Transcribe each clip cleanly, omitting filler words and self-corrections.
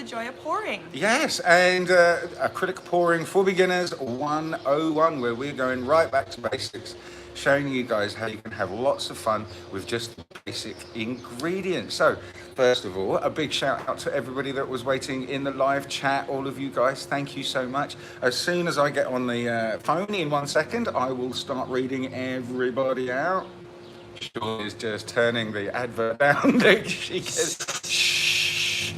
the joy of pouring. Yes, and acrylic pouring for beginners 101, where we're going right back to basics, showing you guys how you can have lots of fun with just basic ingredients. So, first of all, a big shout out to everybody that was waiting in the live chat. All of you guys, thank you so much. As soon as I get on the phone in 1 second, I will start reading everybody out. Sean is just turning the advert down. She gets, shh.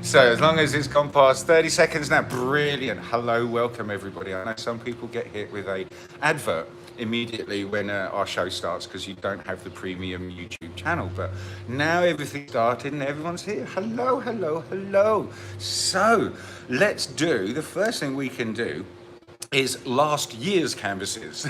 So as long as it's gone past 30 seconds now, brilliant. Hello, welcome everybody. I know some people get hit with a advert immediately when our show starts because you don't have the premium YouTube channel, but now everything's started and everyone's here. Hello, hello, hello. So let's do, the first thing we can do is last year's canvases.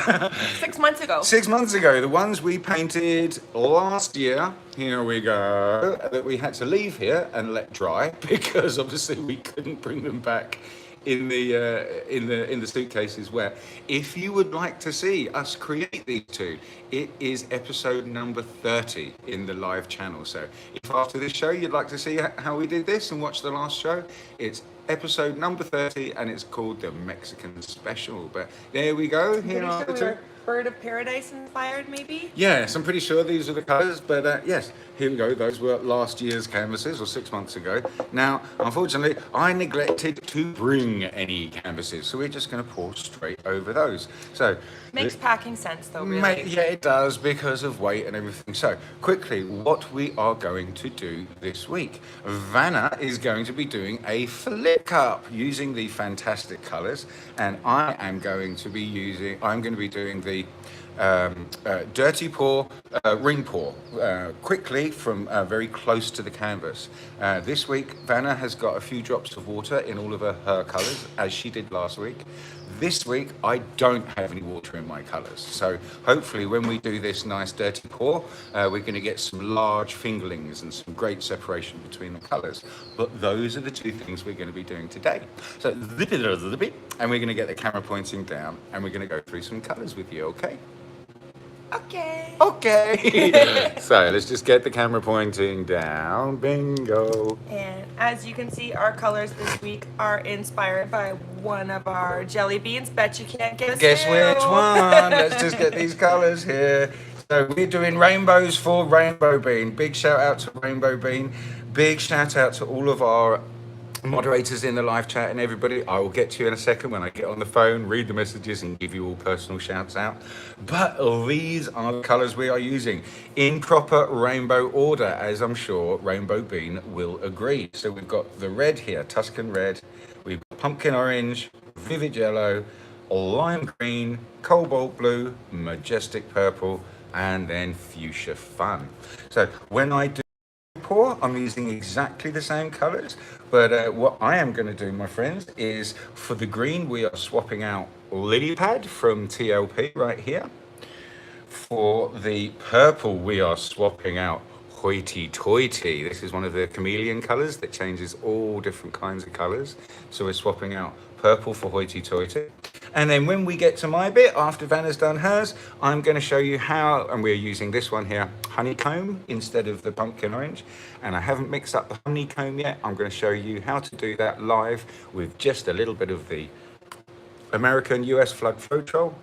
6 months ago. 6 months ago, the ones we painted last year. Here we go. That we had to leave here and let dry because obviously we couldn't bring them back in the suitcases. Where, if you would like to see us create these two, it is episode number 30 in the live channel. So if after this show you'd like to see how we did this and watch the last show, it's episode number 30 and it's called the Mexican Special. But there we go. Here are the two. Bird of Paradise inspired, maybe? Yes, I'm pretty sure these are the colours, but yes, here we go. Those were last year's canvases, or 6 months ago. Now, unfortunately, I neglected to bring any canvases, so we're just going to pour straight over those. So Makes packing sense, though, really. yeah, it does, because of weight and everything. So, quickly, what we are going to do this week. Vanna is going to be doing a flip cup using the fantastic colours, and I'm going to be doing the dirty pour, ring pour, quickly from very close to the canvas. This week, Vanna has got a few drops of water in all of her colours, as she did last week. This week, I don't have any water in my colours. So hopefully when we do this nice dirty pour, we're going to get some large fingerlings and some great separation between the colours. But those are the two things we're going to be doing today. So, and we're going to get the camera pointing down and we're going to go through some colours with you, okay? Okay. Okay. So let's just get the camera pointing down. Bingo. And as you can see, our colors this week are inspired by one of our jelly beans. Bet you can't guess Guess who. which one? Let's just get these colours here. So we're doing rainbows for Rainbow Bean. Big shout out to Rainbow Bean. Big shout out to all of our moderators in the live chat and everybody. I will get to you in a second when I get on the phone, read the messages and give you all personal shouts out. But these are the colours we are using in proper rainbow order, as I'm sure Rainbow Bean will agree. So we've got the red here, Tuscan Red, we've got pumpkin orange, vivid yellow, lime green, cobalt blue, majestic purple, and then fuchsia fun. So when I do pour, I'm using exactly the same colours, but what I am going to do, my friends, is for the green we are swapping out Lily Pad from TLP right here. For the purple we are swapping out Hoity Toity. This is one of the chameleon colours that changes all different kinds of colours, so we're swapping out purple for Hoity Toity. And then when we get to my bit, after Vanna's done hers, I'm going to show you how, and we're using this one here, honeycomb instead of the pumpkin orange. And I haven't mixed up the honeycomb yet. I'm going to show you how to do that live with just a little bit of the American US Floetrol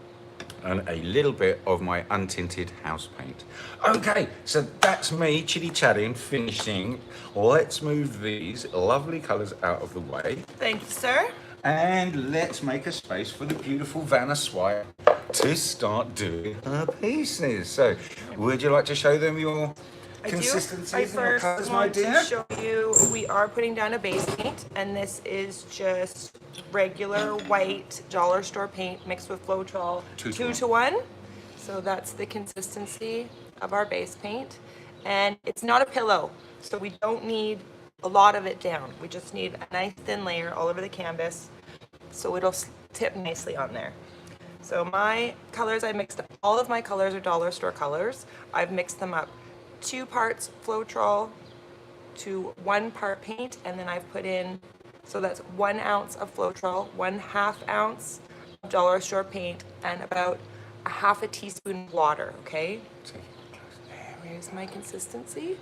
and a little bit of my untinted house paint. Okay, so that's me chitty-chatting, finishing. Let's move these lovely colours out of the way. Thank you, sir. And let's make a space for the beautiful Vanna Swipe to start doing her pieces. So, would you like to show them your consistencies and your colours, my dear? I first want to show you, we are putting down a base paint, and this is just regular white dollar store paint mixed with Floetrol 2 to 1. So that's the consistency of our base paint. And it's not a pillow, so we don't need a lot of it down. We just need a nice thin layer all over the canvas so it'll tip nicely on there. So my colors, I mixed up, all of my colors are dollar store colors. I've mixed them up 2 parts Floetrol to 1 part paint, and then I've put in, so that's 1 ounce of Floetrol, 1/2 ounce of dollar store paint, and about a 1/2 teaspoon water, okay? There's my consistency.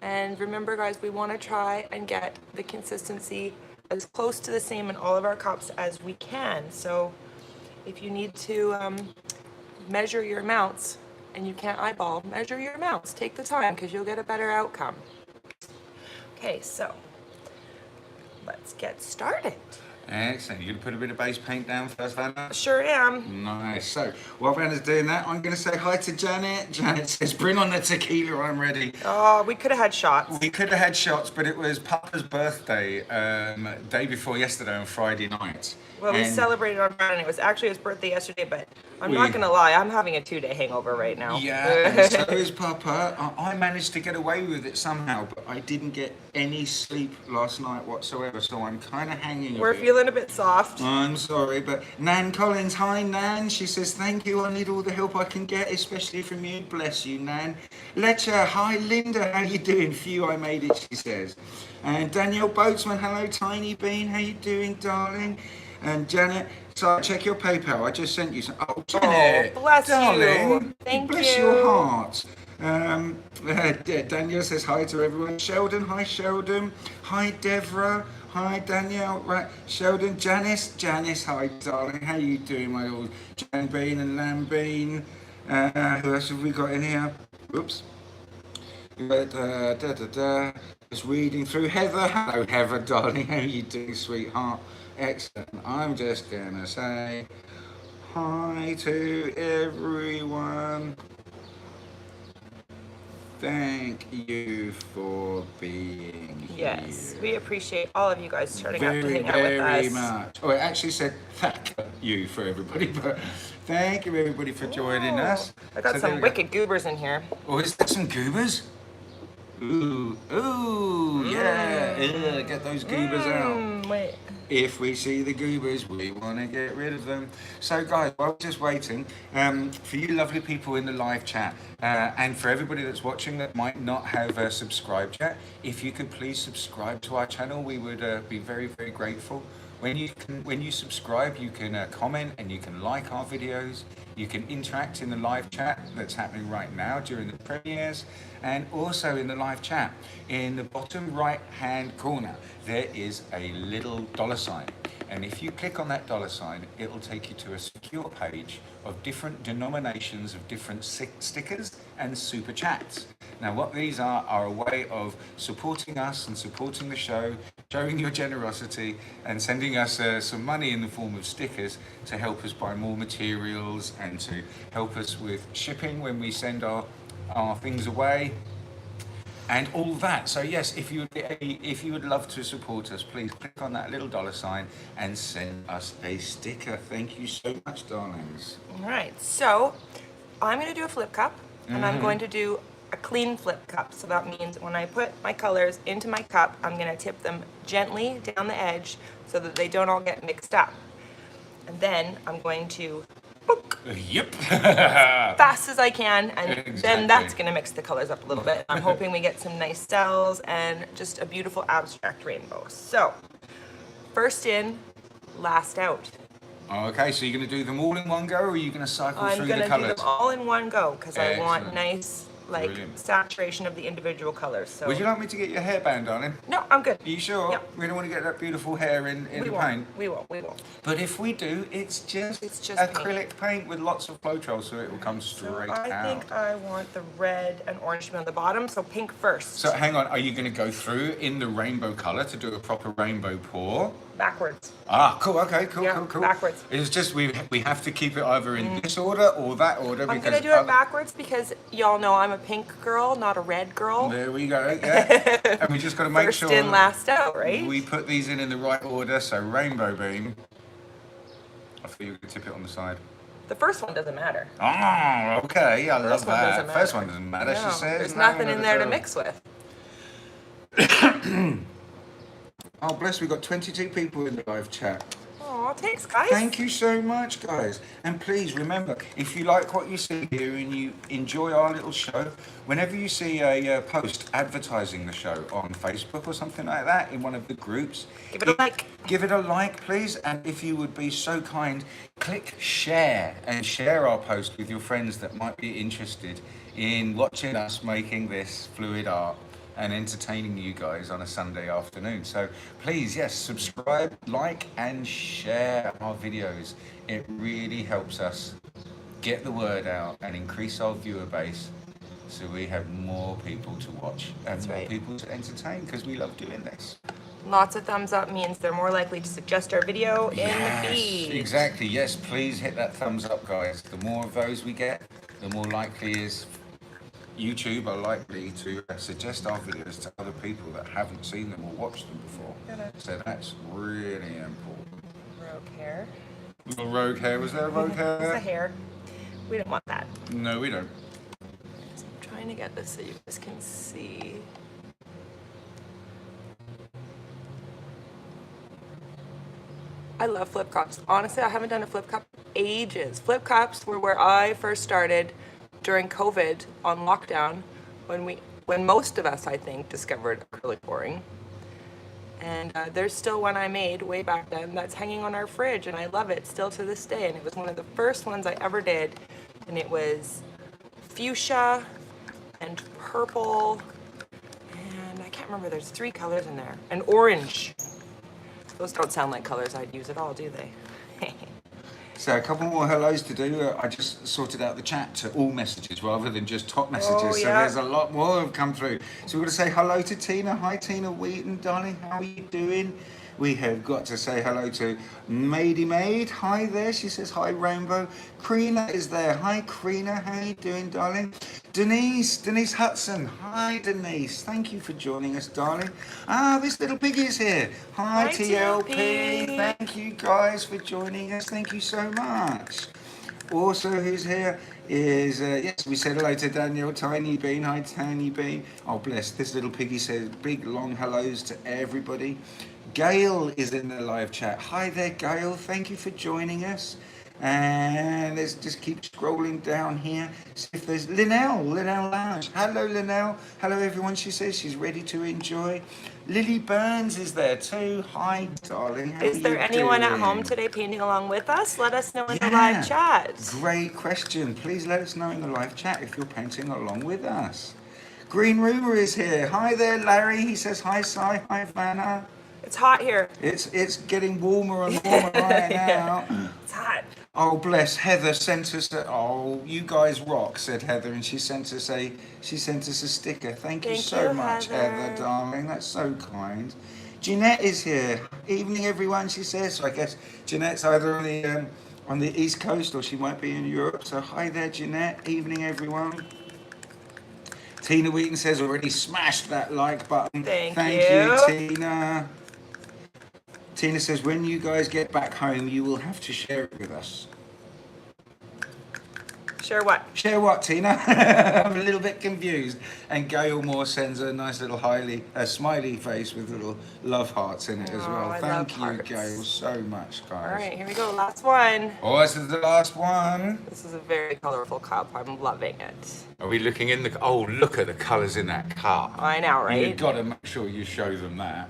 And remember guys, we want to try and get the consistency as close to the same in all of our cups as we can. So if you need to measure your amounts and you can't eyeball, measure your amounts. Take the time because you'll get a better outcome. Okay, so let's get started. Excellent. You're going to put a bit of base paint down first, Vanna? Sure am. Nice. So, while Vanna's doing that, I'm going to say hi to Janet. Janet says, bring on the tequila, I'm ready. Oh, we could have had shots. We could have had shots, but it was Papa's birthday, day before yesterday on Friday night. Well, we And celebrated on Friday. It was actually his birthday yesterday, but I'm not going to lie. I'm having a 2-day hangover right now. Yeah, and so is Papa. I managed to get away with it somehow, but I didn't get any sleep last night whatsoever, so I'm kind of hanging We're a bit. feeling a bit soft. I'm sorry, but Nan Collins, hi Nan. She says, thank you, I need all the help I can get, especially from you. Bless you, Nan. Letcha, hi Linda, how you doing? Phew, I made it, she says. And Danielle Boatsman, hello Tiny Bean, how you doing, darling? And Janet, so check your PayPal, I just sent you some. Oh, Janet, bless darling, you. Thank bless you. your heart. Danielle says hi to everyone. Sheldon, hi Sheldon. Hi Devra. Hi Danielle, right, Sheldon, Janice, hi darling, how you doing my old Jan Bean and Lamb Bean? Who else have we got in here? Oops. Just reading through Heather. Hello Heather, darling, how you doing, sweetheart? Excellent. I'm just gonna say hi to everyone. Thank you for being here. Yes, we appreciate all of you guys turning up to Very, hang out with very us. much. Oh, it actually said thank you for everybody, but thank you everybody for joining us. I got So there some we go. wicked goobers in here. Oh, is there some goobers? Ooh, yeah. Get those goobers out. Wait. If we see the goobers, we want to get rid of them. So guys, while we're just waiting, for you lovely people in the live chat, and for everybody that's watching that might not have subscribed yet, if you could please subscribe to our channel, we would be very, very grateful. When you subscribe, you can comment and you can like our videos. You can interact in the live chat that's happening right now during the premieres, and also in the live chat. In the bottom right hand corner, there is a little $sign. And if you click on that $sign, it'll take you to a secure page of different denominations of different stickers and super chats. Now what these are a way of supporting us and supporting the show, showing your generosity and sending us some money in the form of stickers to help us buy more materials and to help us with shipping when we send our things away. And all that. So yes, if you would love to support us, please click on that little $sign and send us a sticker. Thank you so much, darlings. All right, so I'm going to do a flip cup, and I'm going to do a clean flip cup. So that means when I put my colors into my cup, I'm going to tip them gently down the edge so that they don't all get mixed up. And then I'm going to Yep. fast as I can, and Exactly. then that's going to mix the colors up a little bit. I'm hoping we get some nice cells and just a beautiful abstract rainbow. So, first in, last out. Okay, so you're going to do them all in one go, or are you going to cycle I'm through going the to do colours? them all in one go because I want Excellent. nice, like, Brilliant. saturation of the individual colors. So, Would you like me to get your hair band, darling? no, I'm good. Are you sure? Yep. We don't want to get that beautiful hair in We the won't. paint. We won't. But if we do, it's just acrylic paint with lots of Floetrol, so it will come So straight I out. think I want the red and orange on the bottom, so pink first. So hang on, are you going to go through in the rainbow colour to do a proper rainbow pour? Backwards. Ah, cool, okay, cool, Yeah, cool. backwards. It's just we have to keep it either in this order or that order. I'm because going to do it backwards because y'all know I'm a pink girl, not a red girl. There we go, yeah. And we just got to make First sure in, last out, right? we put these in the right order. So rainbow beam. I feel you could tip it on the side. The first one doesn't matter. Oh, okay, I love First one that. doesn't matter. First one doesn't matter, No, she says. there's No, nothing not in at there to all. mix with. Oh, bless, we've got 22 people in the live chat. Oh, thanks, guys. Thank you so much, guys. And please remember, if you like what you see here and you enjoy our little show, whenever you see a post advertising the show on Facebook or something like that in one of the groups, Give it a like. Give it a like, please. And if you would be so kind, click share and share our post with your friends that might be interested in watching us making this fluid art. and entertaining you guys on a Sunday afternoon. So please, yes, subscribe, like, and share our videos. It really helps us get the word out and increase our viewer base, so we have more people to watch and That's more right. people to entertain, because we love doing this. Lots of thumbs up means they're more likely to suggest our video in the Yes, feed. exactly. Yes, please hit that thumbs up, guys. The more of those we get, the more likely is YouTube are likely to suggest our videos to other people that haven't seen them or watched them before. So that's really important. Rogue hair. Little rogue hair. Was there a rogue hair? It's the hair. We don't want that. No, we don't. So I'm trying to get this so you guys can see. I love flip cups. Honestly, I haven't done a flip cup in ages. Flip cups were where I first started during COVID on lockdown, when most of us, I think, discovered acrylic pouring. And there's still one I made way back then that's hanging on our fridge, and I love it still to this day. And it was one of the first ones I ever did, and it was fuchsia and purple, and I can't remember. There's 3 colors in there, and orange. Those don't sound like colors I'd use at all, do they? So a couple more hellos to do. I just sorted out the chat to all messages rather than just top messages. Oh, So yeah. there's a lot more have come through. So we're going to say hello to Tina. Hi Tina Wheaton, darling. How are you doing? We have got to say hello to Maidy Maid. Hi there. She says hi Rainbow. Karina is there. Hi Karina. How are you doing, darling? Denise Hudson. Hi Denise. Thank you for joining us, darling. Ah, this little piggy is here. Hi, Hi, TLP. TLP. Thank you guys for joining us. Thank you so much. Also, who's here is, yes, we said hello to Daniel, Tiny Bean. Hi, Tiny Bean. Oh, bless. This little piggy says big, long hellos to everybody. Gail is in the live chat. Hi there, Gail. Thank you for joining us. And let's just keep scrolling down here. See if there's Linnell Lounge. Hello, Linnell. Hello, everyone. She says she's ready to enjoy. Lily Burns is there too. Hi, darling. How Is are there you anyone at doing? home today painting along with us? Let us know in the live chat. Great question. Please let us know in the live chat if you're painting along with us. Green Rumor is here. Hi there, Larry. He says hi, Si. Hi, Vanna. It's hot here. It's getting warmer and warmer right now. It's hot. Oh, bless. Heather sent us oh, you guys rock, said Heather, and she sent us a sticker. Thank you so much, Heather, darling. That's so kind. Jeanette is here. Evening, everyone, she says. So I guess Jeanette's either on the East Coast or she might be in Europe. So hi there, Jeanette. Evening, everyone. Tina Wheaton says already smashed that like button. Thank you, Tina. Tina says, when you guys get back home, you will have to share it with us. Share what? Share what, Tina? I'm a little bit confused. And Gail Moore sends a nice little smiley face with little love hearts in it as well. I Thank love you, hearts. Gail, so much, guys. All right, here we go. Last one. Oh, this is the last one. This is a very colorful cup. I'm loving it. Are we looking in the... Oh, look at the colours in that cup. I know, right? You've got to make sure you show them that.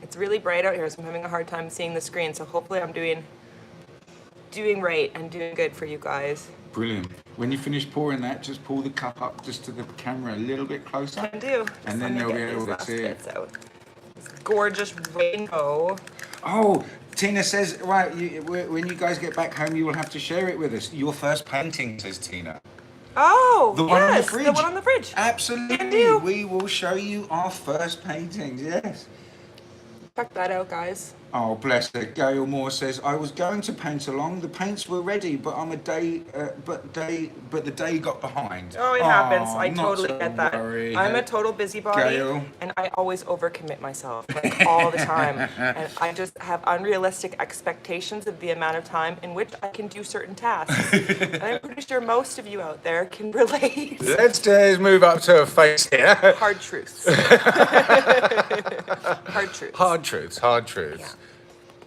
It's really bright out here, so I'm having a hard time seeing the screen. So hopefully I'm doing right and doing good for you guys. Brilliant. When you finish pouring that, just pull the cup up just to the camera a little bit closer. Can do. And then they'll be able to see it. This gorgeous rainbow. Oh, Tina says, right, when you guys get back home, you will have to share it with us. Your first painting, says Tina. Oh, The one on the yes, fridge. the one on the fridge. Absolutely. Can do. We will show you our first paintings, yes. Check that out, guys. Oh, bless her. Gail Moore says, I was going to paint along. The paints were ready, but but the day got behind. Oh, it happens. I not totally to get that. worry. I'm a total busybody, Gail. and I always overcommit myself, like all the time. And I just have unrealistic expectations of the amount of time in which I can do certain tasks. And I'm pretty sure most of you out there can relate. Let's just move up to a face here. Hard truths. Hard truths. Hard truths. Yeah.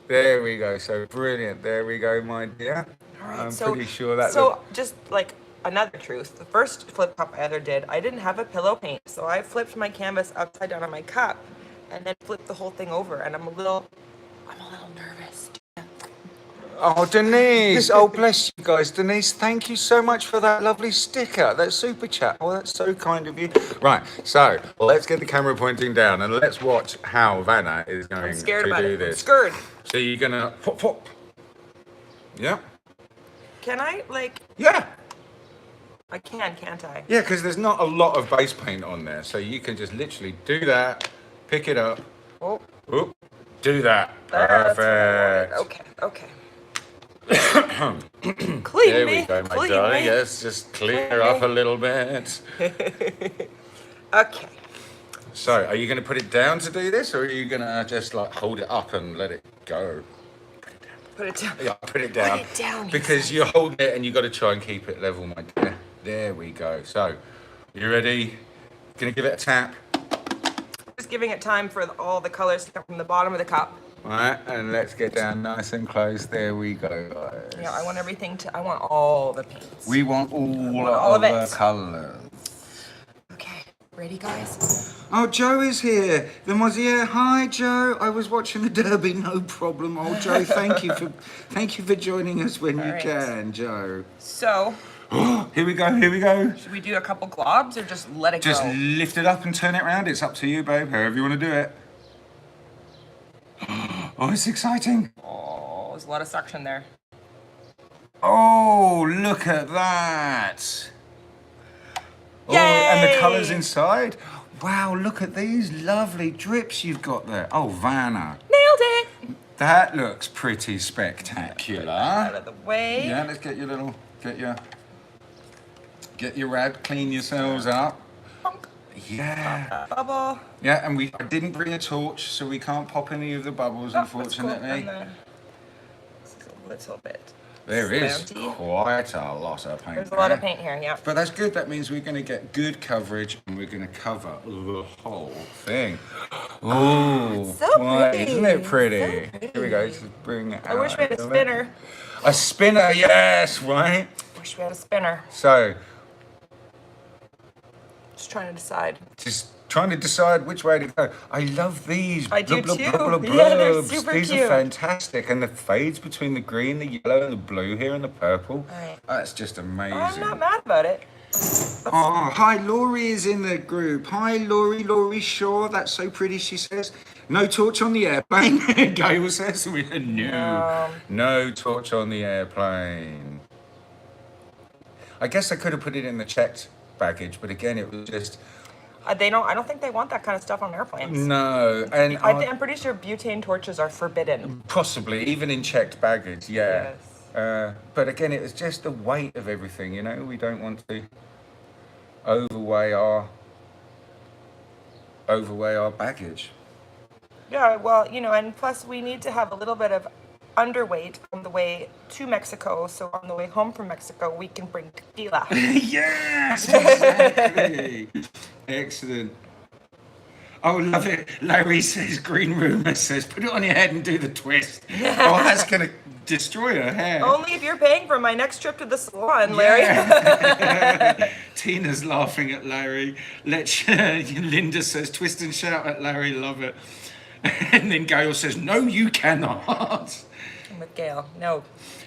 There we go. So brilliant. There we go, my dear. All right, I'm so, pretty sure that's... So just like another truth, the first flip cup I ever did, I didn't have a pillow paint. So I flipped my canvas upside down on my cup and then flipped the whole thing over. And I'm a little nervous. Oh, Denise. Oh, bless you guys. Denise, thank you so much for that lovely sticker, that super chat. Oh, that's so kind of you. Right, so let's get the camera pointing down and let's watch how Vanna is going I'm scared to about do it. this. I'm scared. So you're going to pop, pop. Yeah. Can I, like... Yeah. I can, can't I? Yeah, because there's not a lot of base paint on there. So you can just literally do that, pick it up. Oh. Oop, do that. That's Perfect. what I wanted. Okay. Clean There me. we go, my Clean darling. me. Yes, just clear up a little bit. Okay. So, are you going to put it down to do this, or are you going to just like hold it up and let it go? Put it down. Yeah, put it down. Put it down. Because you're holding it and you've got to try and keep it level, my dear. There we go. So, you ready? Going to give it a tap. Just giving it time for all the colors to come from the bottom of the cup. All right, and let's get down nice and close. There we go, guys. Yeah, I want everything to. I want all the paints. We want all of the it. colours. Okay, ready, guys? Oh, Joe is here. The Mozzie. Hi, Joe. I was watching the Derby. No problem. Oh, Joe, thank you for joining us when you right. can, Joe. So, Here we go. Here we go. should we do a couple globs or just let it Just go? lift it up and turn it around. It's up to you, babe. However you want to do it. Oh, it's exciting. Oh, there's a lot of suction there. Oh, look at that. Oh, and the Yay! colours inside. Wow, look at these lovely drips you've got there. Oh, Vanna. Nailed it! That looks pretty spectacular. Out of the way. Yeah, let's get your rad, clean yourselves up. Bonk. Yeah. Bubble. Yeah, and I didn't bring a torch, so we can't pop any of the bubbles, Oh, that's cool. unfortunately. And this is a little bit. There is slanty. quite a lot of paint. There's a lot of there. paint here, yeah. But that's good. That means we're going to get good coverage and we're going to cover the whole thing. Oh, so pretty. Isn't it pretty? So pretty. Here we go. Just bring it out. I wish we had a little spinner. bit. A spinner, yes, right? Wish we had a spinner. So, Just trying to decide. just trying to decide which way to go. I love these. I do blub, too. blub, blub, Yeah, they're blubs. super These cute. are fantastic. And the fades between the green, the yellow, and the blue here and the purple. Right. That's just amazing. I'm not mad about it. Oh, hi, Laurie is in the group. Hi, Laurie Shaw. That's so pretty, she says. No torch on the airplane, Gail says. No torch on the airplane. I guess I could have put it in the checked baggage, but again, it was just... I don't think they want that kind of stuff on airplanes. No, and I'm pretty sure butane torches are forbidden. possibly, even in checked baggage, yeah. Yes. But again, it was just the weight of everything, you know? We don't want to overweigh our baggage. Yeah, well, and plus we need to have a little bit of underweight on the way to Mexico, so on the way home from Mexico, we can bring tequila. Yes, exactly. Excellent. Oh, love it. Larry says, Green Rumor says, put it on your head and do the twist. Oh, that's going to destroy her hair. Only if you're paying for my next trip to the salon, Larry. Yeah. Tina's laughing at Larry. Linda says, twist and shout at Larry, love it. And then Gail says, no, you cannot. I'm with Gail. No.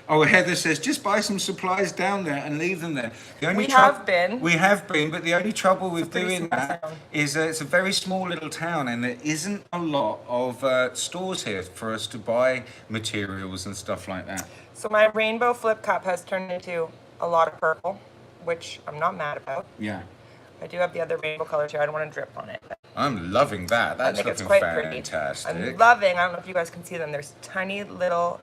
Oh, Heather says, just buy some supplies down there and leave them there. We have been, but the only trouble with pretty doing small that town. is it's a very small little town and there isn't a lot of stores here for us to buy materials and stuff like that. So my rainbow flip cup has turned into a lot of purple, which I'm not mad about. Yeah. I do have the other rainbow colors here. I don't want to drip on it. But I'm loving that. That's I think it's looking quite fantastic. pretty. I'm loving, I don't know if you guys can see them, there's tiny little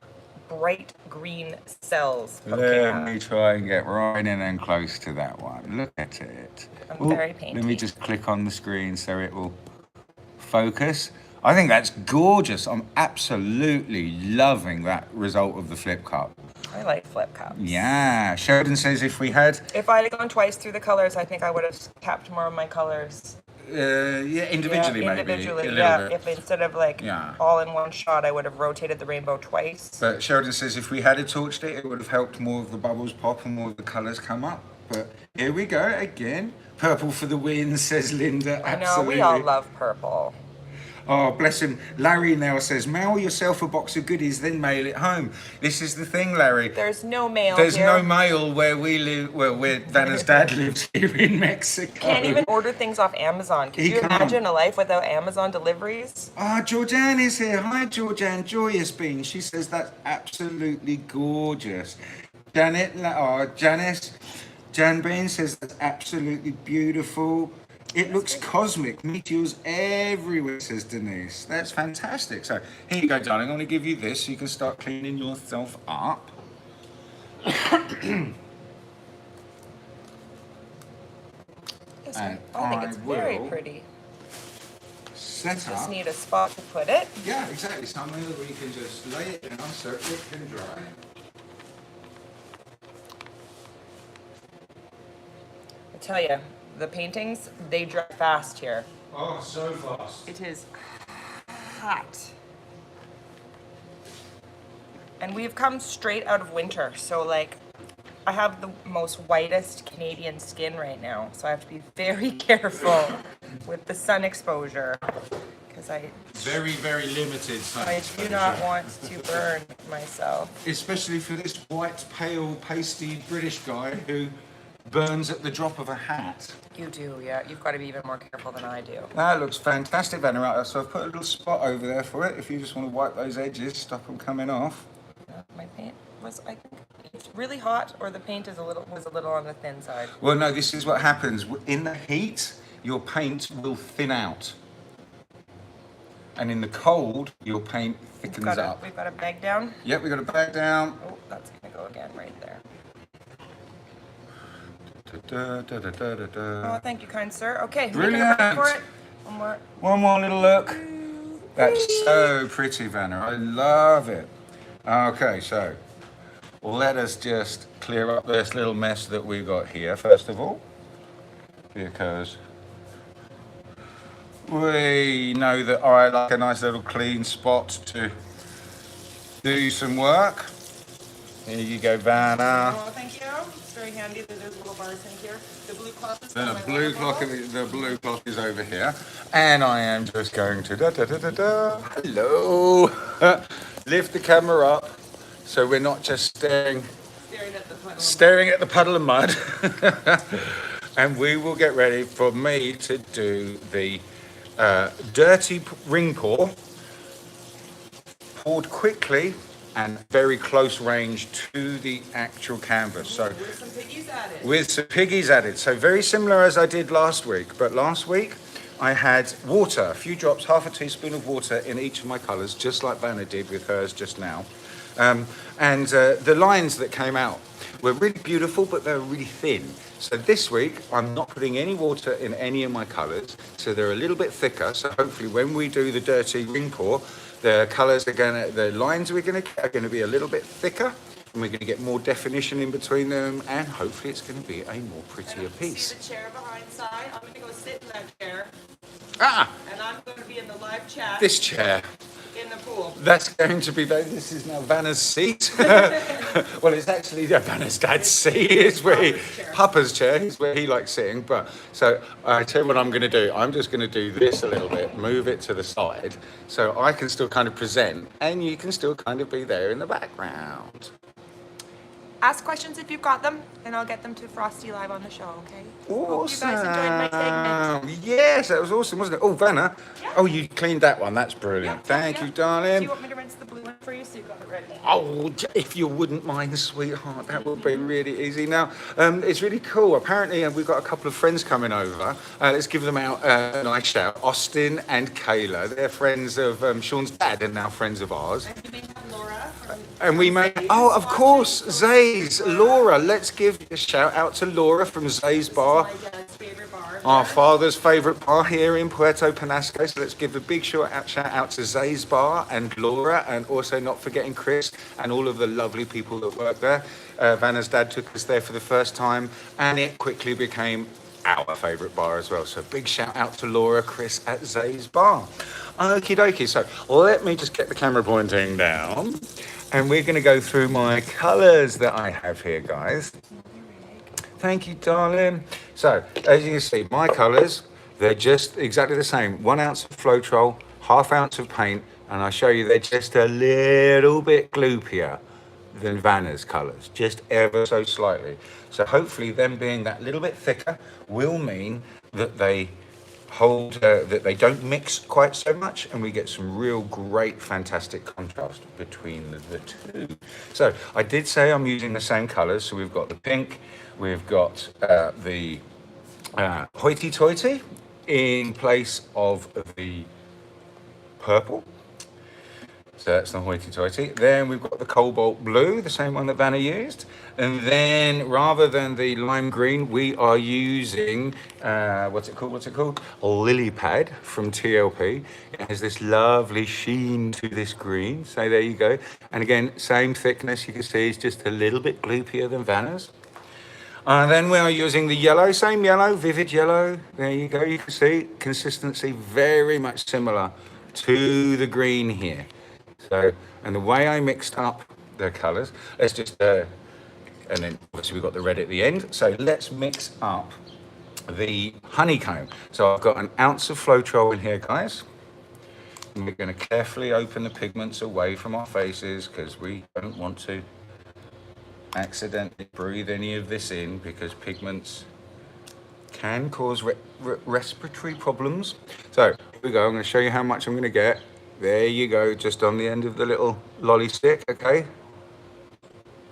bright green cells poking Let out. me try and get right in and close to that one. Look at it. I'm very painty. Let me just click on the screen so it will focus. I think that's gorgeous. I'm absolutely loving that result of the flip cup. I like flip cups. Yeah. Sheridan says if we had... If I had gone twice through the colors, I think I would have kept more of my colors. individually maybe. Individually, a little yeah. bit. If instead of like Yeah. all in one shot, I would have rotated the rainbow twice. But Sheridan says if we had a torched it, it would have helped more of the bubbles pop and more of the colours come up. But here we go again. Purple for the win, says Linda. I know, Absolutely. we all love purple. Oh, bless him. Larry now says, mail yourself a box of goodies, then mail it home. This is the thing, Larry. There's no mail There's here. no mail where we live, well, where Vanna's dad lives here in Mexico. Can't even order things off Amazon. Could you imagine a life without Amazon deliveries? Ah, Georgianne is here. Hi, Georgianne. Joyous Bean. She says that's absolutely gorgeous. Janice. Jan Bean says that's absolutely beautiful. It looks cosmic. Meteors everywhere, says Denise. That's fantastic. So here you go, darling. I'm going to give you this so you can start cleaning yourself up. And I think it's very pretty. Just need a spot to put it. Yeah, exactly. Somewhere where you can just lay it down so it can dry. I tell you, the paintings, they dry fast here. Oh, so fast. It is hot. And we've come straight out of winter, so like, I have the most whitest Canadian skin right now, so I have to be very careful with the sun exposure, because very, very limited sun do not want to burn myself. Especially for this white, pale, pasty British guy who burns at the drop of a hat. You do, yeah. You've got to be even more careful than I do. That looks fantastic, Vanna. Right, so I've put a little spot over there for it. If you just want to wipe those edges, stop them coming off. My paint was, I think, it's really hot, or the paint is was a little on the thin side. Well, no, this is what happens. In the heat, your paint will thin out. And in the cold, your paint thickens up. We've got a bag down. Yep, we've got a bag down. Oh, that's going to go again right there. Oh, thank you, kind sir. Okay, brilliant. For it. One more little look. That's so pretty, Vanna. I love it. Okay, so let us just clear up this little mess that we got here, first of all, because we know that I like a nice little clean spot to do some work. Here you go, Vanna. Oh, thank you. It's very handy that there's little bars in here. The blue cloth is the blue cloth is over here, and I am just going to hello, lift the camera up so we're not just staring at the puddle of mud. And we will get ready for me to do the dirty ring pour, poured quickly and very close range to the actual canvas. So with some piggies added. With some piggies added. So very similar as I did last week. But last week I had water, a few drops, half a teaspoon of water in each of my colours, just like Vanna did with hers just now. The lines that came out were really beautiful, but they were really thin. So this week I'm not putting any water in any of my colours, so they're a little bit thicker. So hopefully when we do the dirty ring pour, the colours the lines are going to be a little bit thicker, and we're going to get more definition in between them, and hopefully it's going to be a more prettier piece. See the chair behind side? I'm going to go sit in that chair. And I'm going to be in the live chat. This chair. In the pool. That's going to be, this is now Vanna's seat. Well, it's actually Vanna's dad's seat. It's where Papa's chair is where he likes sitting. But so I tell you what I'm going to do. I'm just going to do this a little bit, move it to the side, so I can still kind of present, and you can still kind of be there in the background. Ask questions if you've got them, and I'll get them to Frosty live on the show, okay? Awesome. Hope you guys enjoyed my segment. Yes, that was awesome, wasn't it? Oh, Vanna. Yeah. Oh, you cleaned that one. That's brilliant. Thank you, darling. Do you want me to rinse the blue one for you so you've got it ready? Oh, if you wouldn't mind, sweetheart, that would be really easy. Now, it's really cool. Apparently, we've got a couple of friends coming over. Let's give them out a nice shout. Austin and Kayla. They're friends of Sean's dad and now friends of ours. And you may have Laura from and we may, oh, of course, Zay's, Laura. Let's give a shout out to Laura from Zay's Bar. my dad's favorite bar. Our father's favourite bar here in Puerto Penasco. So let's give a big shout out to Zay's Bar and Laura, and also not forgetting Chris and all of the lovely people that work there. Vanna's dad took us there for the first time, and it quickly became our favourite bar as well. So big shout out to Laura, Chris at Zay's Bar. Okie dokie. So let me just get the camera pointing down, and we're going to go through my colours that I have here, guys. Thank you, darling. So, as you can see, my colours, they're just exactly the same. 1 ounce of Floetrol, half ounce of paint, and I'll show you they're just a little bit gloopier than Vanna's colours, just ever so slightly. So hopefully them being that little bit thicker will mean that they hold, that they don't mix quite so much, and we get some real great, fantastic contrast between the two. So I did say I'm using the same colours, so we've got the pink, we've got the hoity-toity in place of the purple. So that's the hoity-toity. Then we've got the cobalt blue, the same one that Vanna used. And then rather than the lime green, we are using, what's it called? A lily pad from TLP. It has this lovely sheen to this green. So there you go. And again, same thickness, you can see it's just a little bit gloopier than Vanna's. And then we are using the yellow, same yellow, vivid yellow. There you go, you can see consistency very much similar to the green here. So, and the way I mixed up the colours, let's just, and then obviously we've got the red at the end. So let's mix up the honeycomb. So I've got an ounce of Floetrol in here, guys. And we're going to carefully open the pigments away from our faces because we don't want to accidentally breathe any of this in, because pigments can cause respiratory problems. So here we go, I'm going to show you how much I'm going to get. There you go, just on the end of the little lolly stick, okay?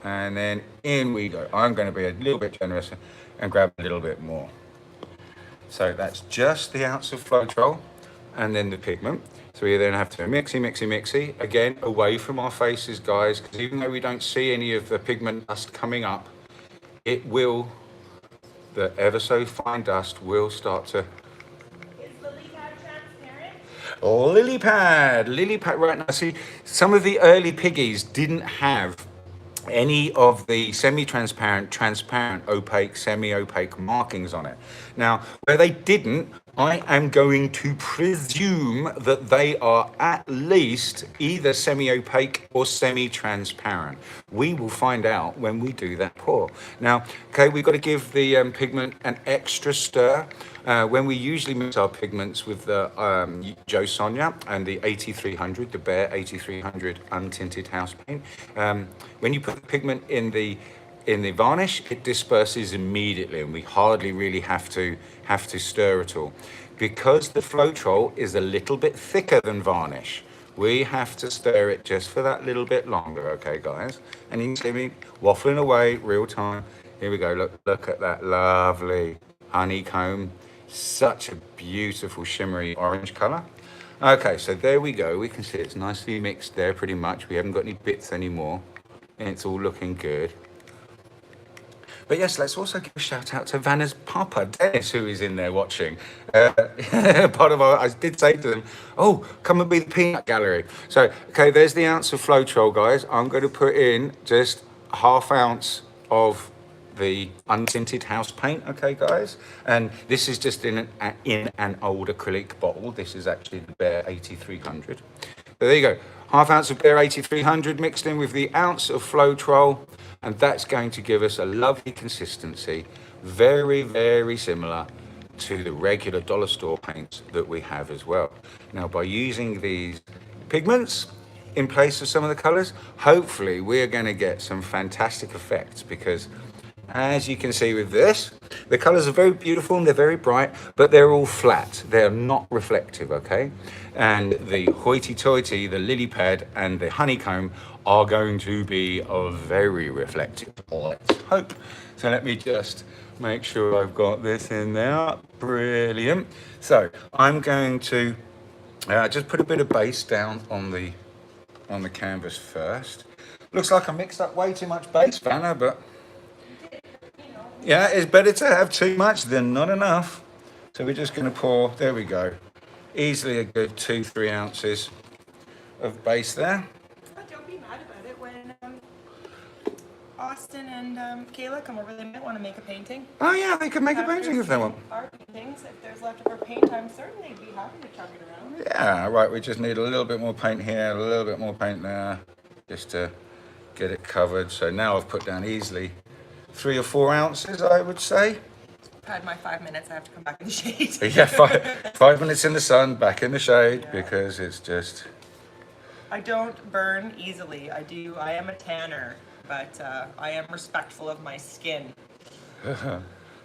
And then in we go. I'm going to be a little bit generous and grab a little bit more. So that's just the ounce of Floetrol and then the pigment. So we then have to mixy, again, away from our faces, guys, because even though we don't see any of the pigment dust coming up, it will, the ever so fine dust will start to... Lily pad, right now. See, some of the early piggies didn't have any of the semi-transparent, transparent, opaque, semi-opaque markings on it. Now, where they didn't, I am going to presume that they are at least either semi-opaque or semi-transparent. We will find out when we do that pour. Now, okay, we've got to give the pigment an extra stir. When we usually mix our pigments with the Joe Sonia and the 8300, the Behr 8300 untinted house paint, when you put the pigment in the varnish, it disperses immediately, and we hardly really have to stir at all. Because the Floetrol is a little bit thicker than varnish, we have to stir it just for that little bit longer, okay, guys? And you can see me waffling away real time. Here we go. Look at that lovely honeycomb. Such a beautiful shimmery orange color. Okay, so there we go. We can see it's nicely mixed there pretty much. We haven't got any bits anymore, and it's all looking good. But yes, let's also give a shout out to Vanna's Papa, Dennis, who is in there watching. Part of our, I did say to them, oh, come and be the peanut gallery. So, okay, there's the ounce of Floetrol, guys. I'm going to put in just half ounce of the untinted house paint, okay, guys? And this is just in an old acrylic bottle. This is actually the Behr 8300. But there you go. Half ounce of Behr 8300 mixed in with the ounce of Floetrol, and that's going to give us a lovely consistency, very, very similar to the regular dollar store paints that we have as well. Now, by using these pigments in place of some of the colors, hopefully we're going to get some fantastic effects, because as you can see with this, the colors are very beautiful and they're very bright, but they're all flat. They're not reflective, okay? And the hoity-toity, the lily pad, and the honeycomb are going to be very reflective. Let's hope. So let me just make sure I've got this in there. Brilliant. So I'm going to just put a bit of base down on the canvas first. Looks like I mixed up way too much base, Vanna, but yeah, it's better to have too much than not enough. So we're just going to pour, there we go, easily a good 2-3 ounces of base there. But don't be mad about it when Austin and Kayla come over. They might want to make a painting. Oh yeah, they could make a painting if they want. Our paintings, if there's leftover paint, I'm certain they'd be happy to chuck it around. Yeah, right, we just need a little bit more paint here, a little bit more paint there, just to get it covered. So now I've put down easily 3 or 4 ounces, I would say. I've had my 5 minutes. I have to come back in the shade. Yeah, 5 minutes in the sun, back in the shade, Yeah. because it's just... I don't burn easily. I am a tanner, but I am respectful of my skin.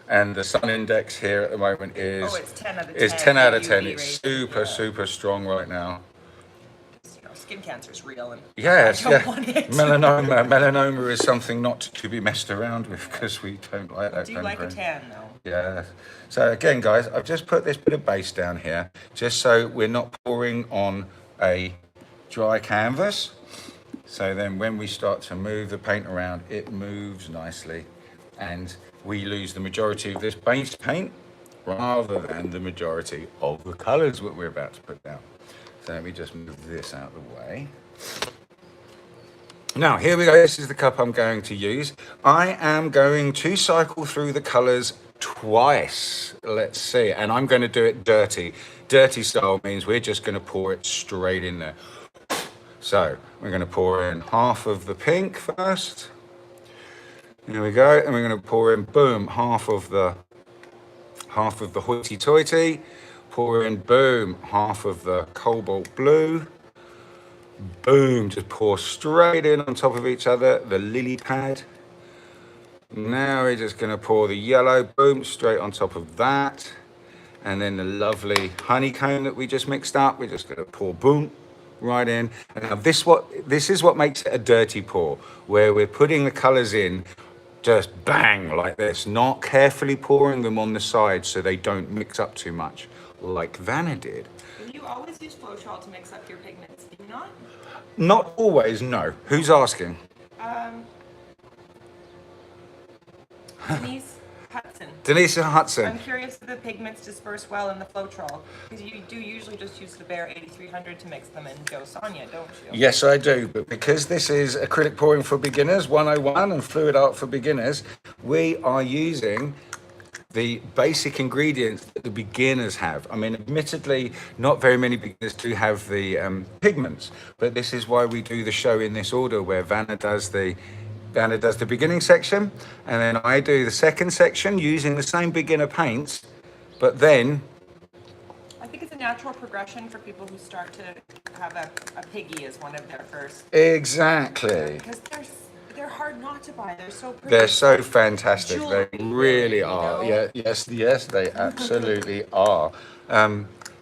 And the sun index here at the moment is... Oh, it's 10 out of 10. Is 10 out of The 10. UV It's rating, super, yeah. super strong right now. You know, skin cancer is real, and Yes, I don't want it. Melanoma is something not to be messed around with, because we don't like that. Do you like a tan, though? Yeah. So again, guys, I've just put this bit of base down here, just so we're not pouring on a dry canvas. So then when we start to move the paint around, it moves nicely, and we lose the majority of this base paint rather than the majority of the colours that we're about to put down. So let me just move this out of the way. Now, here we go. This is the cup I'm going to use. I am going to cycle through the colours twice. Let's see. And I'm going to do it dirty. Dirty style means we're just going to pour it straight in there. So we're going to pour in half of the pink first. Here we go. And we're going to pour in, boom, half of the hoity-toity. Pour in, boom, half of the cobalt blue. Boom, just pour straight in on top of each other, the lily pad. Now we're just going to pour the yellow, boom, straight on top of that. And then the lovely honeycomb that we just mixed up, we're just going to pour, boom, right in. And now this is what makes it a dirty pour, where we're putting the colours in just bang like this, not carefully pouring them on the side so they don't mix up too much, like Vanna did. You always use Floetrol to mix up your pigments, do you not? Not always, no. Who's asking? Denise Hudson. Denise Hudson. I'm curious if the pigments disperse well in the Floetrol, because you do usually just use the bare 8300 to mix them in Joe Sonia, don't you? Yes, I do, but because this is acrylic pouring for beginners 101 and fluid art for beginners, we are using the basic ingredients that the beginners have. I mean, admittedly, not very many beginners do have the pigments, but this is why we do the show in this order, where Vanna does the beginning section, and then I do the second section using the same beginner paints, but then... I think it's a natural progression for people who start to have a piggy as one of their first. Exactly. Because they're hard not to buy. They're so pretty. They're so fantastic. Jewelry, they really are. you know? Yeah, yes, they absolutely are.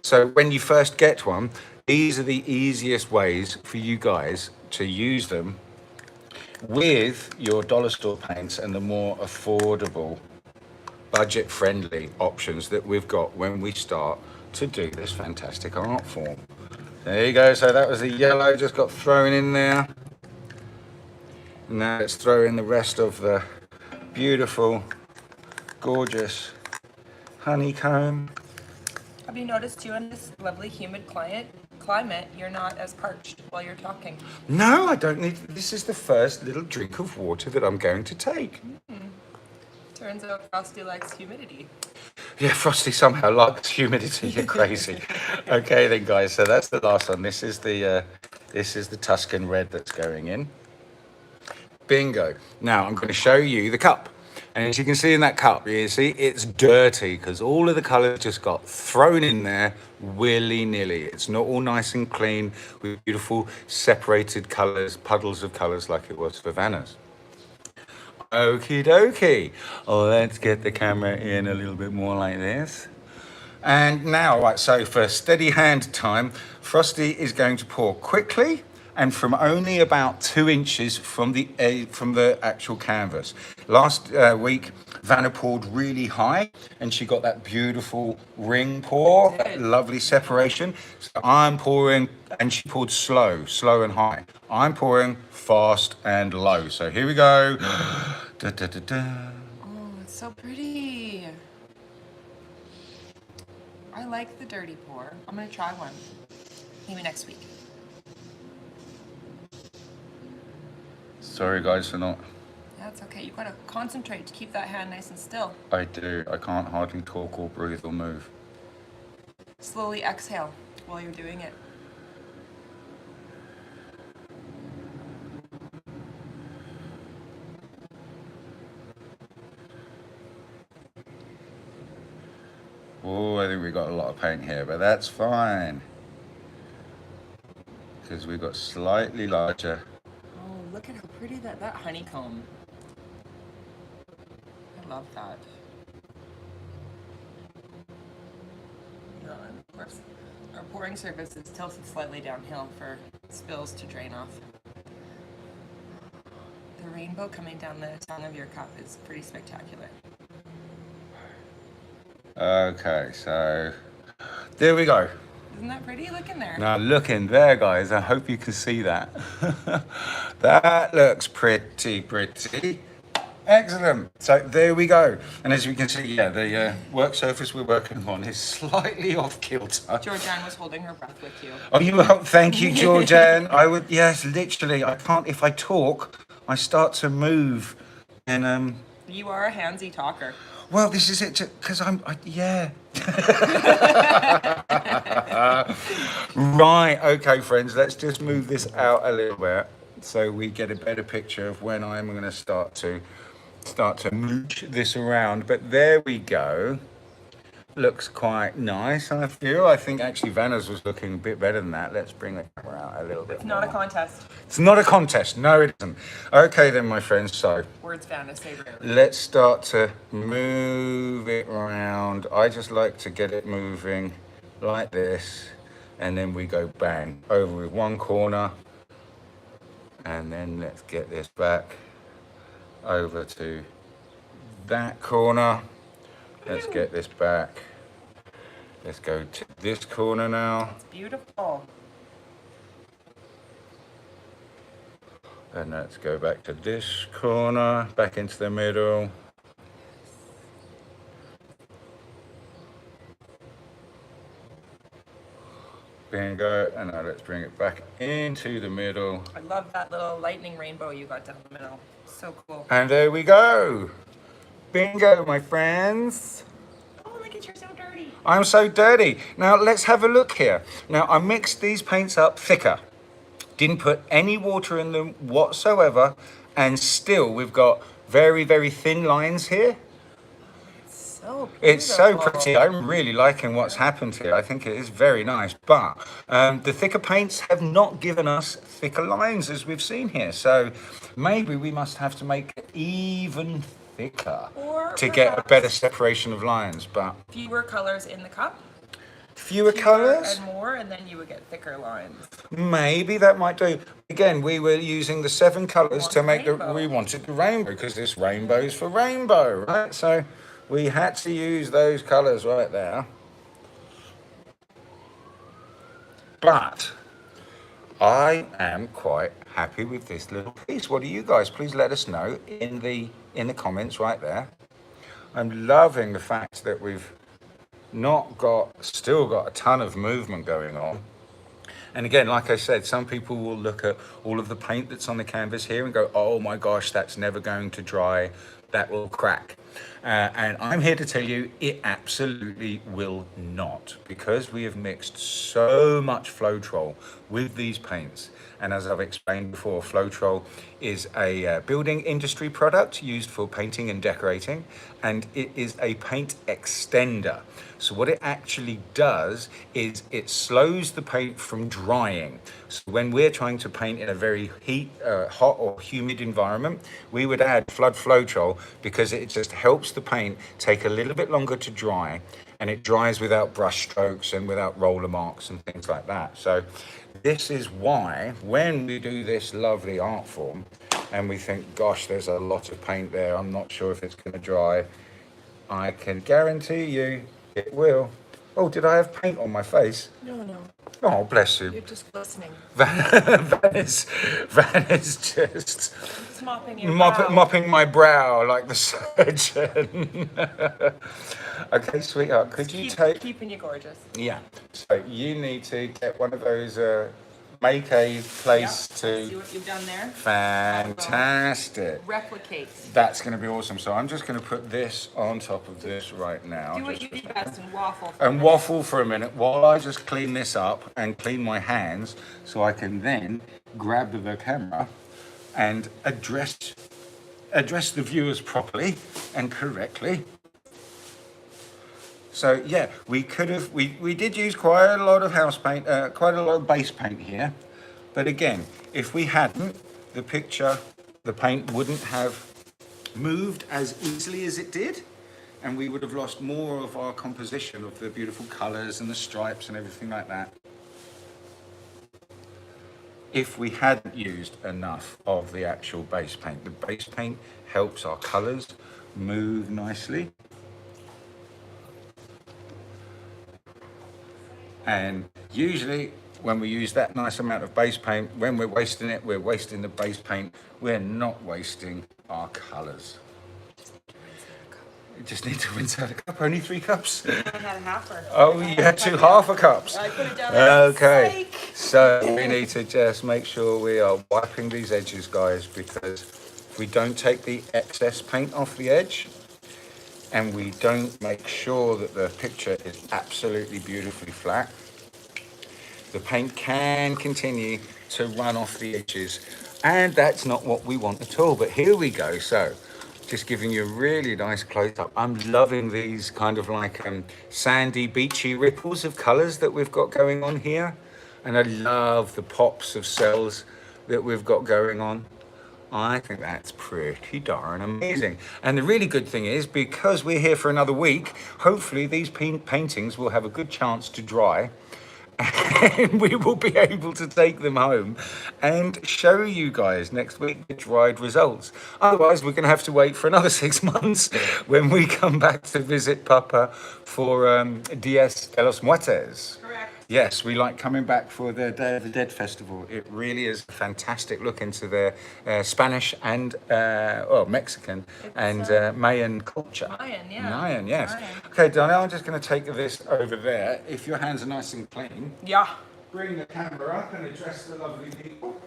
So when you first get one, these are the easiest ways for you guys to use them with your dollar store paints and the more affordable, budget-friendly options that we've got when we start to do this fantastic art form. There you go. So that was the yellow just got thrown in there. Now let's throw in the rest of the beautiful, gorgeous honeycomb. Have you noticed too, in this lovely humid climate, you're not as parched while you're talking? No, I don't need. This is the first little drink of water that I'm going to take. Turns out Frosty likes humidity. Yeah, Frosty somehow likes humidity. You're crazy. Okay then, guys. So that's the last one. This is the Tuscan Red that's going in. Bingo. Now I'm going to show you the cup. And as you can see in that cup, you see it's dirty because all of the colours just got thrown in there willy-nilly. It's not all nice and clean with beautiful separated colours, puddles of colours like it was for Vanna's. Okie dokie. Oh, let's get the camera in a little bit more like this. And now, right, so for steady hand time, Frosty is going to pour quickly and from only about 2 inches from the actual canvas. Last week, Vanna poured really high and she got that beautiful ring pour, that lovely separation. So I'm pouring, and she poured slow and high. I'm pouring fast and low. So here we go. Da, da, da, da. Oh, it's so pretty. I like the dirty pour. I'm gonna try one. Maybe next week. Sorry guys for not... That's okay. You gotta concentrate to keep that hand nice and still. I do. I can't hardly talk or breathe or move. Slowly exhale while you're doing it. Oh, I think we got a lot of paint here, but that's fine. Because we've got slightly larger. Oh, look at how pretty that honeycomb. I love that. And of course, our pouring surface is tilted slightly downhill for spills to drain off. The rainbow coming down the tongue of your cup is pretty spectacular. Okay, so there we go. Isn't that pretty? Look in there. Now look in there, guys. I hope you can see that. That looks pretty. Excellent. So there we go. And as you can see, yeah, the work surface we're working on is slightly off kilter. Georgianne was holding her breath with you. Oh, you will. Thank you, Georgianne. I would, yes, literally. I can't, if I talk, I start to move. And, You are a handsy talker. well, this is it, because yeah. Right, okay, friends, let's just move this out a little bit so we get a better picture of when I'm going to start to mooch this around. But there we go. Looks quite nice, I feel. I think actually Vanna's was looking a bit better than that. Let's bring the camera out a little bit It's not a more. contest. It's not a contest. No, it isn't. Okay then, my friends, so Words Vanna say rarely. let's start to move it around. I just like to get it moving like this, and then we go bang over with one corner, and then let's get this back over to that corner. Let's get this back. Let's go to this corner now, It's beautiful. and let's go back to this corner, back into the middle. Bingo, and now let's bring it back into the middle. I love that little lightning rainbow you got down the middle. So cool. And there we go. Bingo, my friends. Oh, look at you're so dirty. I'm so dirty. Now let's have a look here. Now I mixed these paints up thicker. Didn't put any water in them whatsoever. And still we've got very, very thin lines here. So beautiful. It's so pretty. I'm really liking what's happened here. I think it is very nice. But the thicker paints have not given us thicker lines as we've seen here. So maybe we must have to make it even thicker Or to get a perhaps better separation of lines. But fewer colors in the cup. fewer colors? And more, and then you would get thicker lines. Maybe that might do. Again, we were using the 7 colors to make Rainbow. we wanted the rainbow because this rainbow's for rainbow, right? So we had to use those colors right there. But I am quite happy with this little piece. What do you guys? Please let us know in the comments right there. I'm loving the fact that we've still got a ton of movement going on. And again, like I said, some people will look at all of the paint that's on the canvas here and go, oh my gosh, that's never going to dry. That will crack. And I'm here to tell you it absolutely will not, because we have mixed so much Floetrol with these paints. And as I've explained before, Floetrol is a building industry product used for painting and decorating, and it is a paint extender. So what it actually does is it slows the paint from drying. So when we're trying to paint in a very hot or humid environment, we would add Floetrol because it just helps the paint take a little bit longer to dry, and it dries without brush strokes and without roller marks and things like that. So this is why when we do this lovely art form and we think, gosh, there's a lot of paint there, I'm not sure if it's going to dry, I can guarantee you it will. Oh, did I have paint on my face? No. Oh, bless you. You're just glistening. Vanna's just It's mopping your mopping my brow like the surgeon. Okay, sweetheart, could you take... Keeping you gorgeous. Yeah, so you need to get one of those make a place See to... what you've done there? Fantastic. Replicate. That's going to be awesome. So I'm just going to put this on top of this right now. Do what just you for- do best and waffle. and waffle for a minute while I just clean this up and clean my hands, so I can then grab the camera and address the viewers properly and correctly. So yeah, we could have, we did use quite a lot of house paint, quite a lot of base paint here. But again, if we hadn't, the paint wouldn't have moved as easily as it did. And we would have lost more of our composition of the beautiful colors and the stripes and everything like that, if we hadn't used enough of the actual base paint. The base paint helps our colors move nicely. And usually when we use that nice amount of base paint, when we're wasting it, we're wasting the base paint. We're not wasting our colors. You just need to rinse out a cup. Only 3 cups. I had a halfer. Oh, you had 2 half a cups. I put it down. Okay, so we need to just make sure we are wiping these edges, guys, because if we don't take the excess paint off the edge and we don't make sure that the picture is absolutely beautifully flat, the paint can continue to run off the edges, and that's not what we want at all. But here we go. So just giving you a really nice close-up. I'm loving these kind of like sandy, beachy ripples of colours that we've got going on here. And I love the pops of cells that we've got going on. I think that's pretty darn amazing. And the really good thing is, because we're here for another week, hopefully these paintings will have a good chance to dry. And we will be able to take them home and show you guys next week the dried results. Otherwise, we're going to have to wait for another 6 months when we come back to visit Papa for Dias de los Muertos. Correct. Yes, we like coming back for the Day of the Dead festival. It really is a fantastic look into the Spanish and Mexican and Mayan culture. Mayan, yeah. Mayan, yes. Mayan. Okay, Donna, I'm just going to take this over there. If your hands are nice and clean, Yeah. bring the camera up and address the lovely people.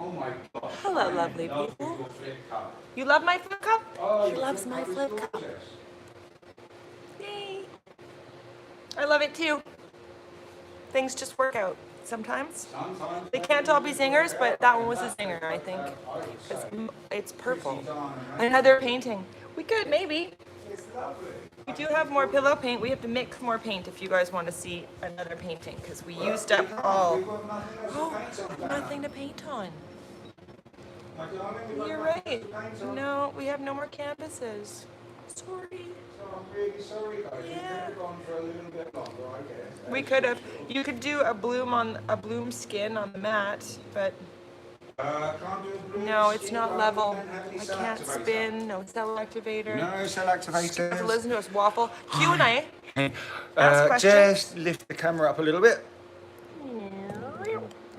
Oh my gosh. Hello, I lovely love people. your flip cup. You love my flip cup? Oh, He your loves flip my cup is flip cup. gorgeous. Yay. I love it too. Things just work out sometimes. Sometimes They can't all be zingers, but that one was a zinger, I think. It's purple. Another painting. We could, maybe. It's lovely. We do have more pillow paint. We have to mix more paint if you guys want to see another painting, because we used up all. We've got nothing else to Oh, paint on, Donna. nothing to paint on. My darling, we've got You're nothing right. else to paint on. No, we have no more canvases. Sorry. So I'm really sorry, guys. We could Yeah. have gone for a little bit longer, I guess. We could have. You could do a bloom skin on the mat, but Can't do a blue no, it's skin not rather level. than have any I cell can't activator. spin. No cell activator. No cell Have to activators. listen to us waffle. Q&A. Ask questions. Just lift the camera up a little bit.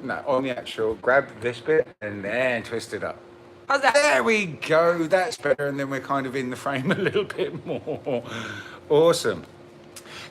No, on the actual, grab this bit and then twist it up. How's that? There we go, that's better, and then we're kind of in the frame a little bit more. Awesome.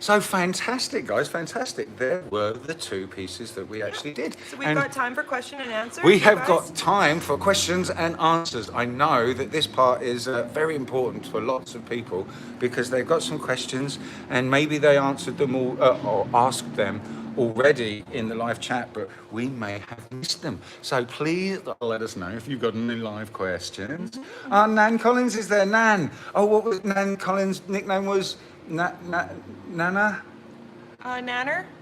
So fantastic, guys, fantastic. There were the 2 pieces that we actually did. So we've And got time for question and answer. we you have guys? got time for questions and answers. I know that this part is very important for lots of people because they've got some questions and maybe they answered them all or asked them already in the live chat, but we may have missed them. So please let us know if you've got any live questions. Nan Collins is there. Nan. Oh, what was Nan Collins' nickname was? Nana? Nanner?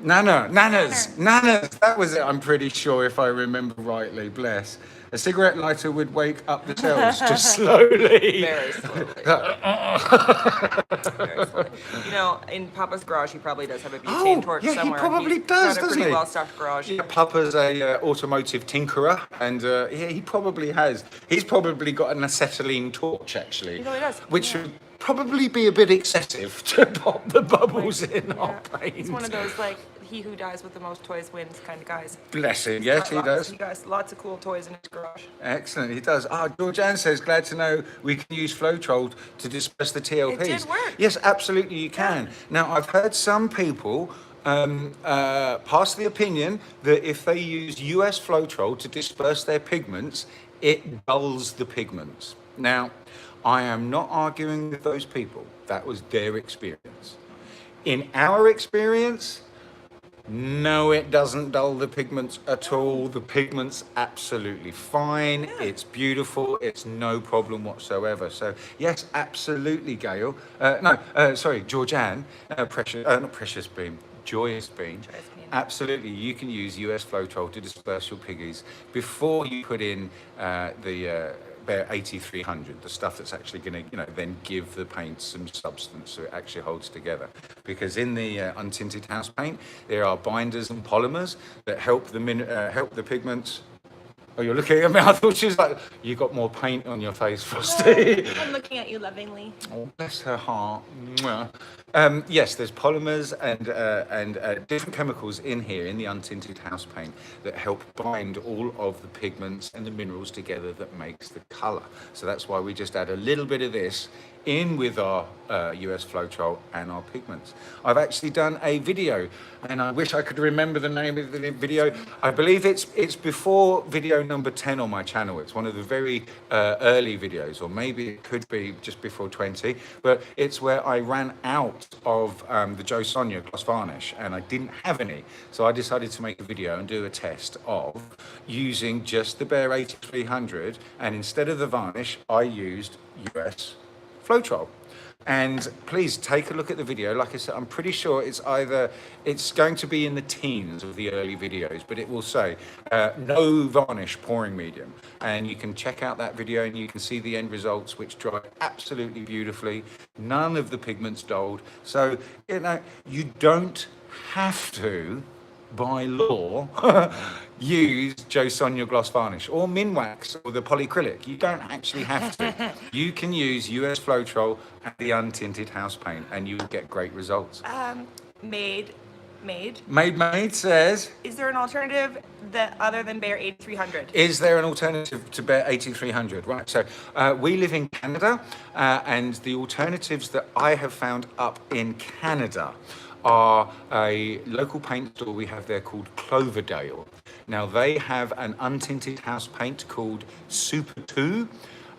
Nana. Nanas. Nanas. That was it, I'm pretty sure, if I remember rightly. Bless. A cigarette lighter would wake up the cells just slowly. Very slowly. Very slowly. You know, in Papa's garage, he probably does have a butane torch yeah, somewhere. he probably He's does, got a doesn't pretty he? well-stocked garage. Yeah, Papa's a automotive tinkerer, and yeah, he probably has. He's probably got an acetylene torch, actually. He probably does, Which yeah. would probably be a bit excessive to pop the bubbles in our Yeah. paint. He's one of those, like, he who dies with the most toys wins kind of guys. Bless him. Yes, he does. He got lots of cool toys in his garage. Excellent, he does. Georgianne says, glad to know we can use Floetrol to disperse the TLPs. It did work. Yes, absolutely you can. Now, I've heard some people pass the opinion that if they use US Floetrol to disperse their pigments, it dulls the pigments. Now, I am not arguing with those people. That was their experience. In our experience, No, it doesn't dull the pigments at all. The pigments absolutely fine. Yeah. It's beautiful. It's no problem whatsoever. So yes, absolutely, Gail. Sorry, Georgianne, not Precious Bean, Joyous Bean. Joyous Bean. Absolutely, you can use US Floetrol to disperse your piggies before you put in the Behr 8300, the stuff that's actually going to, then give the paint some substance so it actually holds together. Because in the untinted house paint, there are binders and polymers that help the pigments. Oh, you're looking at me. I thought she was like, you got more paint on your face, Frosty. I'm looking at you lovingly. Oh, bless her heart. Mwah. Yes, there's polymers and different chemicals in here in the untinted house paint that help bind all of the pigments and the minerals together that makes the colour. So that's why we just add a little bit of this in with our US Floetrol and our pigments. I've actually done a video, and I wish I could remember the name of the video. I believe it's before video number 10 on my channel. It's one of the very early videos, or maybe it could be just before 20, but it's where I ran out of the Joe Sonia gloss varnish, and I didn't have any. So I decided to make a video and do a test of using just the Behr 8300, and instead of the varnish, I used US Floetrol. And please take a look at the video. Like I said, I'm pretty sure it's going to be in the teens of the early videos, but it will say no varnish pouring medium. And you can check out that video and you can see the end results, which dry absolutely beautifully. None of the pigments dulled. So, you don't have to, by law, use Joe Sonia gloss varnish or Minwax or the polyacrylic. You don't actually have to. You can use US Floetrol and the untinted house paint and you will get great results. Made. Made says, Is there an alternative that other than Behr 8300? is there an alternative to Behr 8300? Right, so we live in Canada and the alternatives that I have found up in Canada are a local paint store we have there called Cloverdale. Now they have an untinted house paint called Super 2,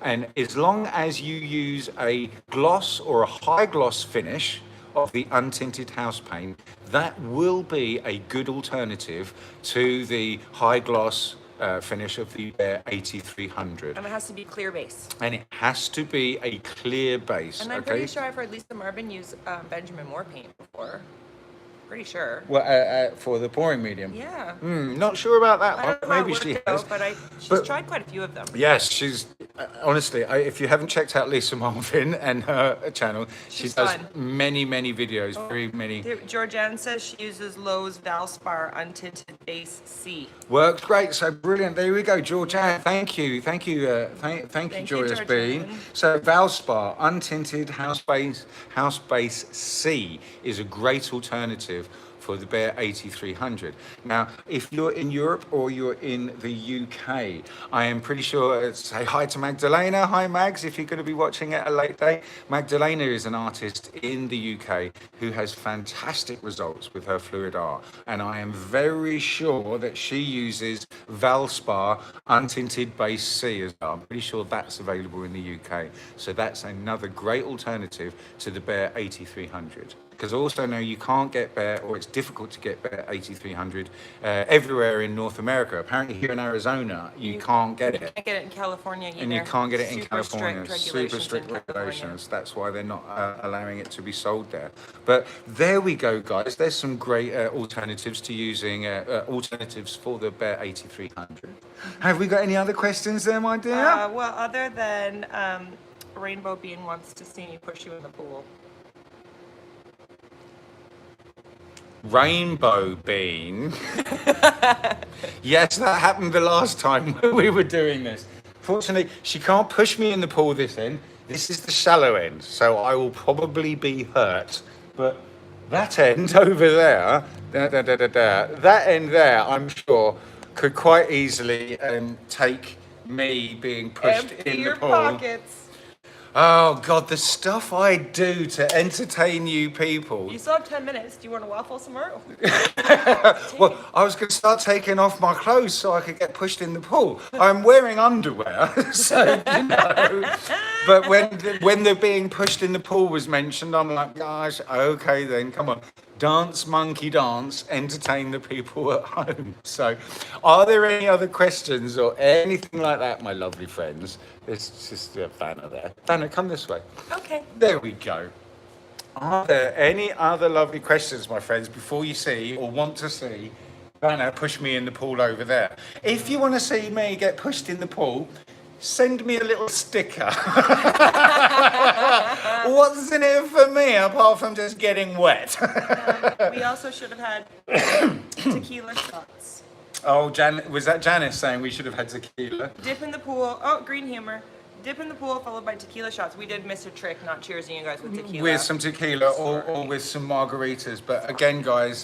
and as long as you use a gloss or a high gloss finish of the untinted house paint, that will be a good alternative to the high gloss finish of the Behr 8300. And it has to be clear base. And it has to be a clear base. And I'm okay? pretty sure I've heard Lisa Marvin use Benjamin Moore paint before. Pretty sure. Well, for the pouring medium. Yeah. Not sure about that I one. don't know Maybe how it she worked has. out, but she's But- tried quite a few of them. Yes, she's honestly. If you haven't checked out Lisa Marvin and her channel, she She's does fun. many videos. Very many. Georgianne says she uses Lowe's Valspar Untinted Base C. Works great. So brilliant. There we go, Georgianne. Thank you, thank you, Joyous Bean. Georgianne. So Valspar Untinted House Base C is a great alternative for the Behr 8300. Now, if you're in Europe or you're in the UK, I am pretty sure, say hi to Magdalena. Hi, Mags, if you're going to be watching at a late date. Magdalena is an artist in the UK who has fantastic results with her fluid art. And I am very sure that she uses Valspar Untinted Base C as well. I'm pretty sure that's available in the UK. So that's another great alternative to the Behr 8300. Because I also know you can't get Behr, or it's difficult to get Behr 8300 everywhere in North America. Apparently here in Arizona, you can't get it. You can't get it in California either. And you can't get it in Super California. Super strict in California. regulations. That's why they're not allowing it to be sold there. But there we go, guys. There's some great alternatives to using, alternatives for the Behr 8300. Have we got any other questions there, my dear? Well, other than Rainbow Bean wants to see me push you in the pool. Rainbow Bean. Yes, that happened the last time we were doing this. Fortunately, she can't push me in the pool this end. This is the shallow end, so I will probably be hurt. But that end over there, that end there, I'm sure, could quite easily take me being pushed Empty in the your pool. pockets. Oh, God, the stuff I do to entertain you people. You still have 10 minutes. Do you want to waffle some more? Well, I was going to start taking off my clothes so I could get pushed in the pool. I'm wearing underwear, so, But when the being pushed in the pool was mentioned, I'm like, gosh, okay then, come on. dance, monkey dance, entertain the people at home. So, are there any other questions or anything like that, my lovely friends? It's just Vanna there. Vanna, come this way. Okay. There we go. Are there any other lovely questions, my friends, before you see or want to see Vanna push me in the pool over there? If you want to see me get pushed in the pool, send me a little sticker. What's in it for me apart from just getting wet? We also should have had tequila shots. Oh, was that Janice saying we should have had tequila? Dip in the pool. Oh, green humor. Dip in the pool followed by tequila shots. We did miss a trick, not cheersing you guys with tequila. With some tequila or with some margaritas. But again, guys,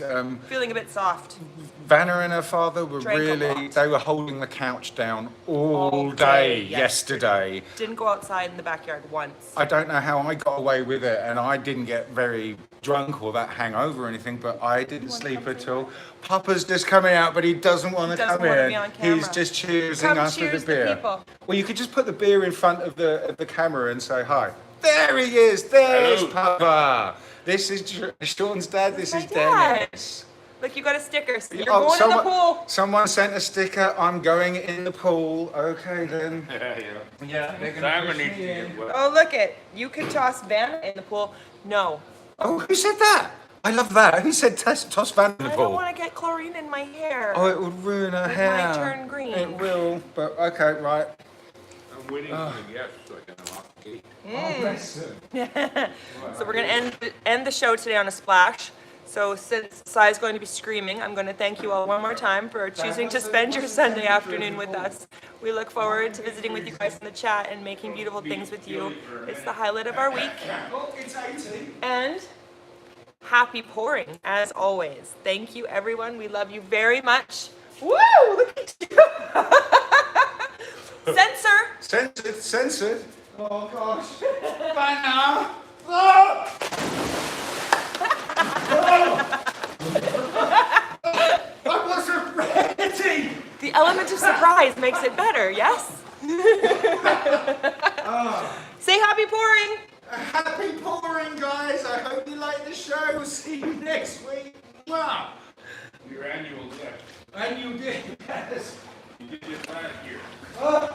Feeling a bit soft. Vanna and her father were Drank a really, lot. they were holding the couch down all day yesterday. Didn't go outside in the backyard once. I don't know how I got away with it, and I didn't get very drunk or that hangover or anything, but I didn't sleep at all. Papa's just coming out, but he doesn't want to Doesn't come wanna in. be on camera. He's just cheersing Come us cheers with the the beer. people. Well, you could just put the beer in front of the camera and say hi. There he is. There's Papa. This is Sean's dad. This is My dad. Dennis. Look, you got a sticker. So you're Oh, going in the pool. Someone sent a sticker. I'm going in the pool. Okay then. Yeah. They're gonna Simon push needs me to in. get wet. Oh, look it. You could toss Vanna in the pool. No. Oh, who said that? I love that. Who said toss Vanna in the I pool? don't want to get chlorine in my hair. Oh, it would ruin her It hair. might turn green. It will, but okay, right. I'm waiting for the guests so I can unlock the gate. Oh, bless her. So we're going to end the show today on a splash. So since Sai's going to be screaming, I'm going to thank you all one more time for choosing to spend your Sunday afternoon with us. We look forward to visiting with you guys in the chat and making beautiful things with you. It's the highlight of our week. Oh, it's 80. And happy pouring, as always. Thank you, everyone. We love you very much. Woo! Look at you. Censor. Censored. Oh gosh. Vanna. Oh! I wasn't ready. The element of surprise makes it better, yes? Say happy pouring. Happy pouring, guys. I hope you like the show. See you next week. Wow. Your annual gift. And you did, yes. You did this last year. Oh,